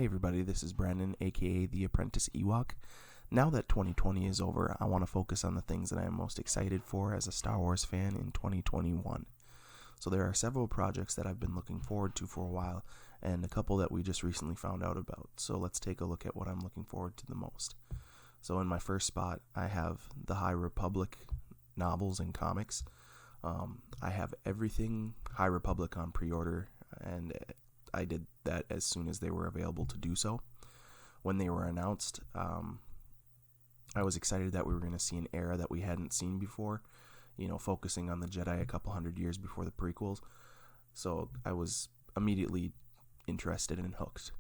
Hey everybody, this is Brandon, aka the ApprenticeEwok. Now that 2020 is over, I want to focus on the things that I am most excited for as a Star Wars fan in 2021. So there are several projects that I've been looking forward to for a while, and a couple that we just recently found out about. So let's take a look at what I'm looking forward to the most. So in my first spot, I have the High Republic novels and comics. I have everything High Republic on pre-order, and I did that as soon as they were available to do so. When they were announced, I was excited that we were going to see an era that we hadn't seen before, focusing on the Jedi a couple hundred years before the prequels. So I was immediately interested and hooked.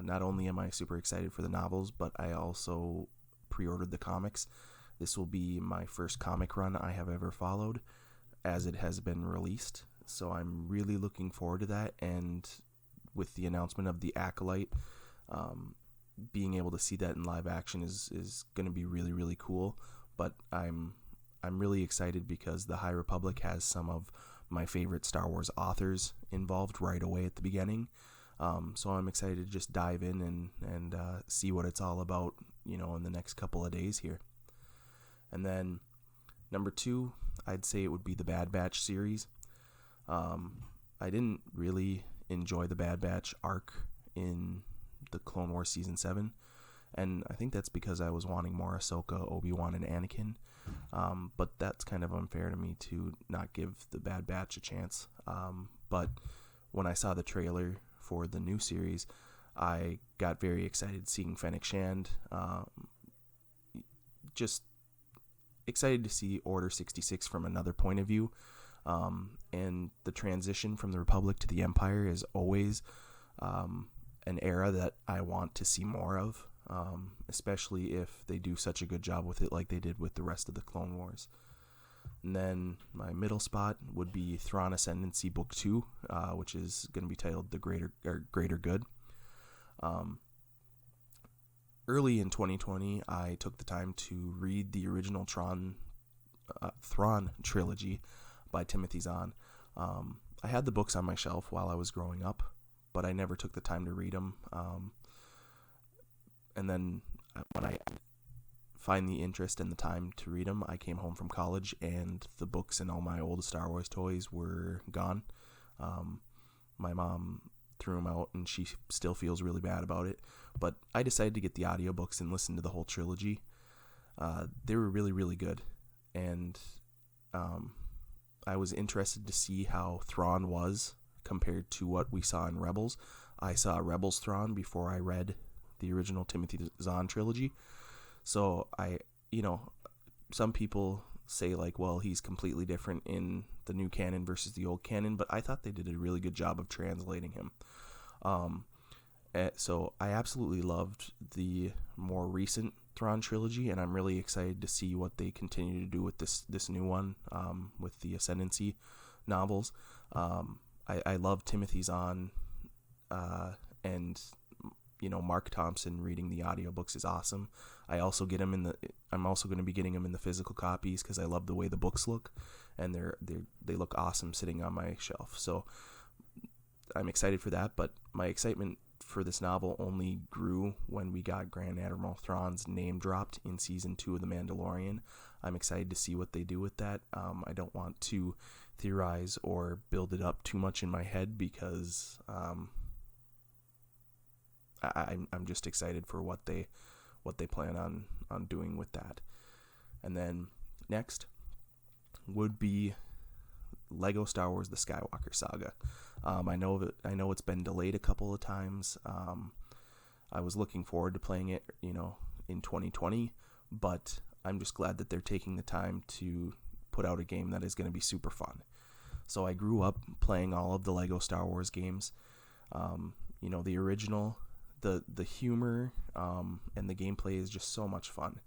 Not only am I super excited for the novels, but I also pre-ordered the comics. This will be my first comic run I have ever followed, as it has been released. So I'm really looking forward to that, and with the announcement of the Acolyte, being able to see that in live action is going to be really, really cool. But I'm really excited because the High Republic has some of my favorite Star Wars authors involved right away at the beginning. So I'm excited to just dive in and see what it's all about, in the next couple of days here. And then number 2, I'd say it would be the Bad Batch series. I didn't really enjoy the Bad Batch arc in the Clone Wars Season 7, and I think that's because I was wanting more Ahsoka, Obi-Wan, and Anakin, but that's kind of unfair to me to not give the Bad Batch a chance. But when I saw the trailer for the new series, I got very excited seeing Fennec Shand, just excited to see Order 66 from another point of view. And the transition from the Republic to the Empire is always an era that I want to see more of, especially if they do such a good job with it like they did with the rest of the Clone Wars. And then my middle spot would be Thrawn Ascendancy Book 2, which is going to be titled The Greater Good. Early in 2020, I took the time to read the original Thrawn trilogy by Timothy Zahn. I had the books on my shelf while I was growing up, but I never took the time to read them. And then when I find the interest and the time to read them, I came home from college and the books and all my old Star Wars toys were gone. My mom threw them out and she still feels really bad about it, but I decided to get the audiobooks and listen to the whole trilogy. They were really, really good, and I was interested to see how Thrawn was compared to what we saw in Rebels. I saw Rebels Thrawn before I read the original Timothy Zahn trilogy. So some people say well, he's completely different in the new canon versus the old canon, but I thought they did a really good job of translating him. So I absolutely loved the more recent Thrawn trilogy, and I'm really excited to see what they continue to do with this new one, with the Ascendancy novels. I love Timothy Zahn, and Mark Thompson reading the audiobooks is awesome. I'm also going to be getting them in the physical copies because I love the way the books look, and they look awesome sitting on my shelf. So I'm excited for that, but my excitement for this novel only grew when we got Grand Admiral Thrawn's name dropped in Season 2 of The Mandalorian. I'm excited to see what they do with that. I don't want to theorize or build it up too much in my head because I'm just excited for what they plan on doing with that. And then next would be Lego Star Wars: The Skywalker Saga. I know it's been delayed a couple of times. I was looking forward to playing it, in 2020, but I'm just glad that they're taking the time to put out a game that is going to be super fun. So I grew up playing all of the Lego Star Wars games. The original, the humor, and the gameplay is just so much fun.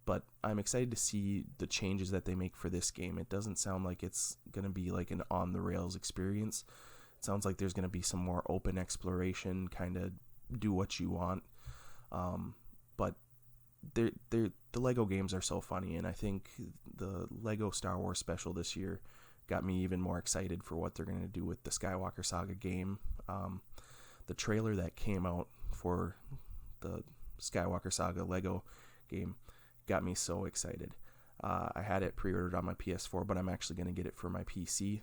But I'm excited to see the changes that they make for this game. It doesn't sound like it's going to be like an on-the-rails experience. It sounds like there's going to be some more open exploration, kind of do what you want. But the Lego games are so funny, and I think the Lego Star Wars special this year got me even more excited for what they're going to do with the Skywalker Saga game. the trailer that came out for the Skywalker Saga Lego game got me so excited. I had it pre-ordered on my PS4, but I'm actually going to get it for my PC.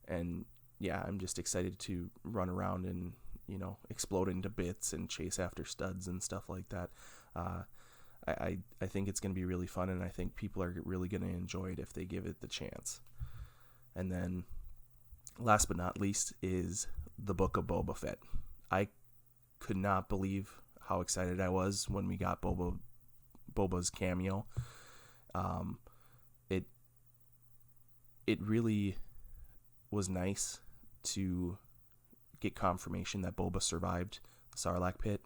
And yeah, I'm just excited to run around and, explode into bits and chase after studs and stuff like that. I think it's going to be really fun, and I think people are really going to enjoy it if they give it the chance. And then, last but not least, is the Book of Boba Fett. I could not believe how excited I was when we got Boba's cameo. It really was nice to get confirmation that Boba survived the Sarlacc pit.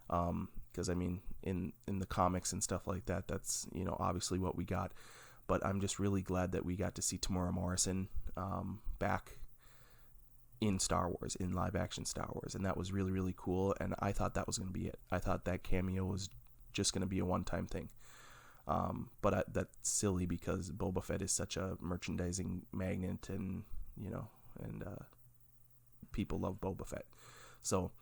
Because in the comics and stuff like that, that's obviously what we got. But I'm just really glad that we got to see Tamora Morrison back in Star Wars, in live action Star Wars, and that was really, really cool. And I thought that was going to be it. I thought that cameo was just going to be a one-time thing. But that's silly because Boba Fett is such a merchandising magnet, and people love Boba Fett. So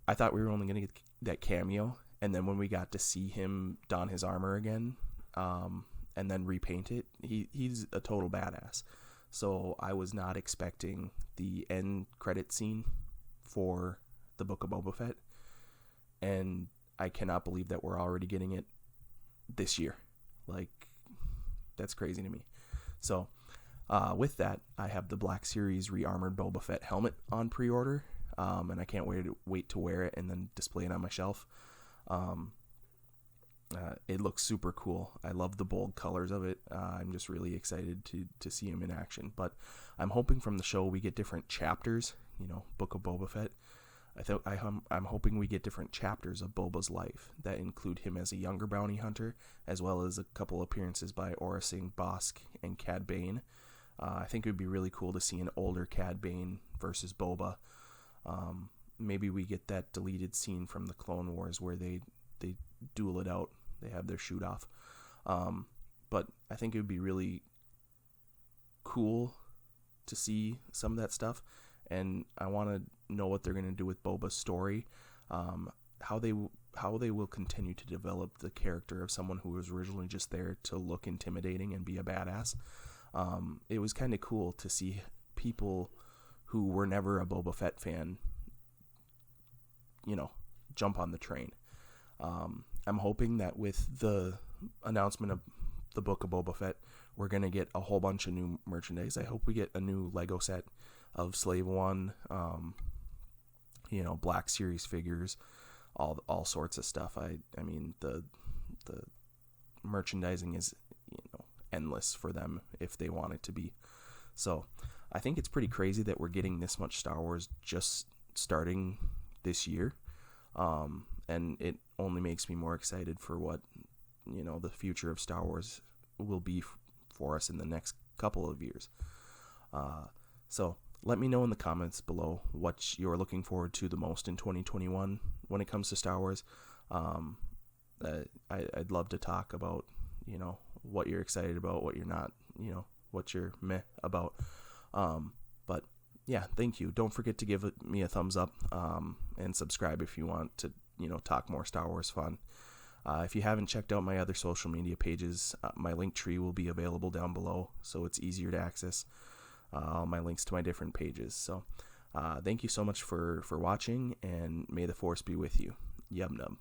I thought we were only going to get that cameo, and then when we got to see him don his armor again, and then repaint it, he's a total badass. So I was not expecting the end credit scene for the Book of Boba Fett, and I cannot believe that we're already getting it this year. Like, that's crazy to me. So with that, I have the Black Series re-armored Boba Fett helmet on pre-order, and I can't wait to wear it and then display it on my shelf. It looks super cool. I love the bold colors of it. I'm just really excited to see him in action. But I'm hoping from the show we get different chapters, Book of Boba Fett. I'm hoping we get different chapters of Boba's life that include him as a younger bounty hunter, as well as a couple appearances by Aurra Sing, Bossk, and Cad Bane. I think it would be really cool to see an older Cad Bane versus Boba. Maybe we get that deleted scene from the Clone Wars where they duel it out. They have their shoot off. But I think it would be really cool to see some of that stuff. And I want to know what they're going to do with Boba's story, how they will continue to develop the character of someone who was originally just there to look intimidating and be a badass. It was kind of cool to see people who were never a Boba Fett fan, jump on the train. I'm hoping that with the announcement of the Book of Boba Fett, we're going to get a whole bunch of new merchandise. I hope we get a new Lego set of Slave One, Black Series figures, all sorts of stuff. I mean, the merchandising is, endless for them if they want it to be. So I think it's pretty crazy that we're getting this much Star Wars just starting this year. And it only makes me more excited for what, the future of Star Wars will be for us in the next couple of years. So let me know in the comments below what you're looking forward to the most in 2021 when it comes to Star Wars. I'd love to talk about, what you're excited about, what you're not, what you're meh about. But yeah, thank you. Don't forget to give me a thumbs up, and subscribe if you want to, talk more Star Wars fun. If you haven't checked out my other social media pages, my link tree will be available down below, so it's easier to access all my links to my different pages. So thank you so much for watching, and may the Force be with you. Yum num.